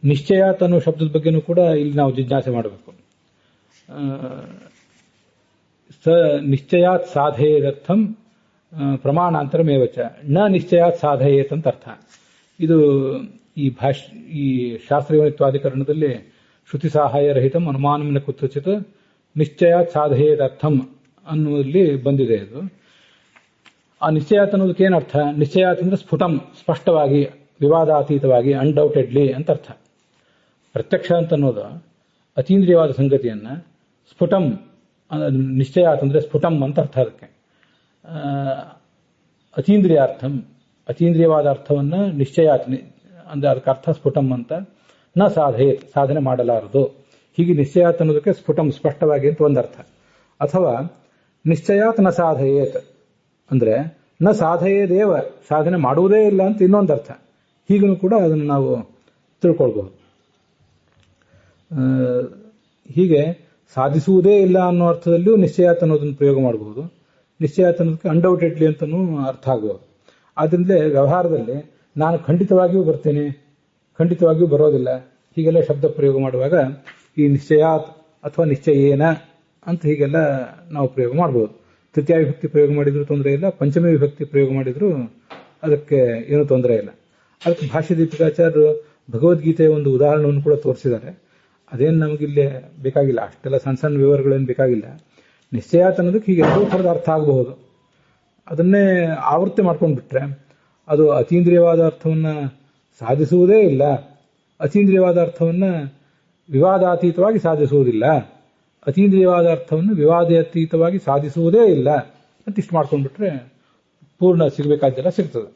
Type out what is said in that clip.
ನಿಶ್ಚಯಾತ್ ಅನ್ನೋ ಶಬ್ದದ ಬಗ್ಗೆನೂ ಕೂಡ ಇಲ್ಲಿ ನಾವು ಜಿಜ್ಞಾಸೆ ಮಾಡಬೇಕು. ನಿಶ್ಚಯಾತ್ ಸಾಧಯೇದರ್ಥಂ ಪ್ರಮಾಣಾಂತರಮೇವಚ ನ ನಿಶ್ಚಯಾತ್ ಸಾಧಯೇತ್ ಅಂತ ಅರ್ಥ. ಇದು ಈ ಶಾಸ್ತ್ರಯೋನಿತ್ವಾಧಿಕರಣದಲ್ಲಿ ಶ್ರುತಿ ಸಹಾಯ ರಹಿತಂ ಅನುಮಾನಂ ಕುತ್ರಚಿತ್ ನಿಶ್ಚಯಾತ್ ಸಾಧಯೇದರ್ಥಂ ಅನ್ನುವಲ್ಲಿ ಬಂದಿದೆ. ಅದು ಆ ನಿಶ್ಚಯಾತ್ ಅನ್ನೋದಕ್ಕೆ ಏನರ್ಥ? ನಿಶ್ಚಯಾತ್ ಅಂದ್ರೆ ಸ್ಫುಟಂ, ಸ್ಪಷ್ಟವಾಗಿ, ವಿವಾದಾತೀತವಾಗಿ, ಅನ್ಡೌಟೆಡ್ಲಿ ಅಂತ ಅರ್ಥ. ಪ್ರತ್ಯಕ್ಷ ಅಂತ ಅನ್ನೋದು ಅತೀಂದ್ರಿಯವಾದ ಸಂಗತಿಯನ್ನ ಸ್ಫುಟಂ, ನಿಶ್ಚಯಾತ್ ಅಂದ್ರೆ ಸ್ಫುಟಂ ಅಂತ ಅರ್ಥ. ಅದಕ್ಕೆ ಅತೀಂದ್ರಿಯಾರ್ಥಂ, ಅತೀಂದ್ರಿಯವಾದ ಅರ್ಥವನ್ನ ನಿಶ್ಚಯಾತ್ ಅಂದ್ರೆ ಅದಕ್ಕೆ ಅರ್ಥ ಸ್ಫುಟಂ ಅಂತ. ನ ಸಾಧಯೇತ್, ಸಾಧನೆ ಮಾಡಲಾರದು. ಹೀಗೆ ನಿಶ್ಚಯಾತ್ ಅನ್ನೋದಕ್ಕೆ ಸ್ಫುಟಂ, ಸ್ಪಷ್ಟವಾಗಿ ಅಂತ ಒಂದರ್ಥ. ಅಥವಾ ನಿಶ್ಚಯಾತ್ ನ ಸಾಧಯೇತ್ ಅಂದ್ರೆ ನ ಸಾಧಯೇದೇವ, ಸಾಧನೆ ಮಾಡುವುದೇ ಇಲ್ಲ ಅಂತ ಇನ್ನೊಂದರ್ಥ. ಹೀಗೂ ಕೂಡ ಅದನ್ನು ನಾವು ತಿಳ್ಕೊಳ್ಬಹುದು. ಹೀಗೆ ಸಾಧಿಸುವುದೇ ಇಲ್ಲ ಅನ್ನೋ ಅರ್ಥದಲ್ಲಿಯೂ ನಿಶ್ಚಯಾತ್ ಅನ್ನೋದನ್ನು ಪ್ರಯೋಗ ಮಾಡಬಹುದು. ನಿಶ್ಚಯಾತ್ ಅನ್ನೋದಕ್ಕೆ ಅನ್ಡೌಟೆಡ್ಲಿ ಅಂತಲೂ ಅರ್ಥ ಆಗಬಹುದು. ಆದ್ರಿಂದಲೇ ವ್ಯವಹಾರದಲ್ಲಿ ನಾನು ಖಂಡಿತವಾಗಿಯೂ ಬರ್ತೇನೆ, ಖಂಡಿತವಾಗಿಯೂ ಬರೋದಿಲ್ಲ, ಹೀಗೆಲ್ಲ ಶಬ್ದ ಪ್ರಯೋಗ ಮಾಡುವಾಗ ಈ ನಿಶ್ಚಯಾತ್ ಅಥವಾ ನಿಶ್ಚಯೇನ ಅಂತ ಹೀಗೆಲ್ಲ ನಾವು ಪ್ರಯೋಗ ಮಾಡಬಹುದು. ತೃತೀಯ ವಿಭಕ್ತಿ ಪ್ರಯೋಗ ಮಾಡಿದ್ರು ತೊಂದರೆ ಇಲ್ಲ, ಪಂಚಮಿ ವಿಭಕ್ತಿ ಪ್ರಯೋಗ ಮಾಡಿದ್ರು ಅದಕ್ಕೆ ಏನೂ ತೊಂದರೆ ಇಲ್ಲ. ಅದಕ್ಕೆ ಭಾಷ್ಯ ದೀಪಿಕಾಚಾರ್ಯರು ಭಗವದ್ಗೀತೆಯ ಒಂದು ಉದಾಹರಣೆಯನ್ನು ಕೂಡ ತೋರಿಸಿದ್ದಾರೆ. ಅದೇನು ನಮಗಿಲ್ಲೇ ಬೇಕಾಗಿಲ್ಲ, ಅಷ್ಟೆಲ್ಲ ಸಣ್ಣ ಸಣ್ಣ ವಿವರಗಳೇನು ಬೇಕಾಗಿಲ್ಲ. ನಿಶ್ಚಯಾತ್ ಅನ್ನೋದಕ್ಕೆ ಹೀಗೆ ಎರಡೂ ಥರದ ಅರ್ಥ ಆಗಬಹುದು. ಅದನ್ನೇ ಆವೃತ್ತಿ ಮಾಡ್ಕೊಂಡು ಬಿಟ್ರೆ ಅದು ಅತೀಂದ್ರಿಯವಾದ ಅರ್ಥವನ್ನು ಸಾಧಿಸುವುದೇ ಇಲ್ಲ, ಅತೀಂದ್ರಿಯವಾದ ಅರ್ಥವನ್ನು ವಿವಾದಾತೀತವಾಗಿ ಸಾಧಿಸುವುದಿಲ್ಲ, ಅತೀಂದ್ರಿಯವಾದ ಅರ್ಥವನ್ನು ವಿವಾದಾತೀತವಾಗಿ ಸಾಧಿಸುವುದೇ ಇಲ್ಲ ಅಂತ ಇಷ್ಟು ಮಾಡ್ಕೊಂಡ್ಬಿಟ್ರೆ ಪೂರ್ಣ ಸಿಗಬೇಕಾದ್ದೆಲ್ಲ ಸಿಗ್ತದೆ.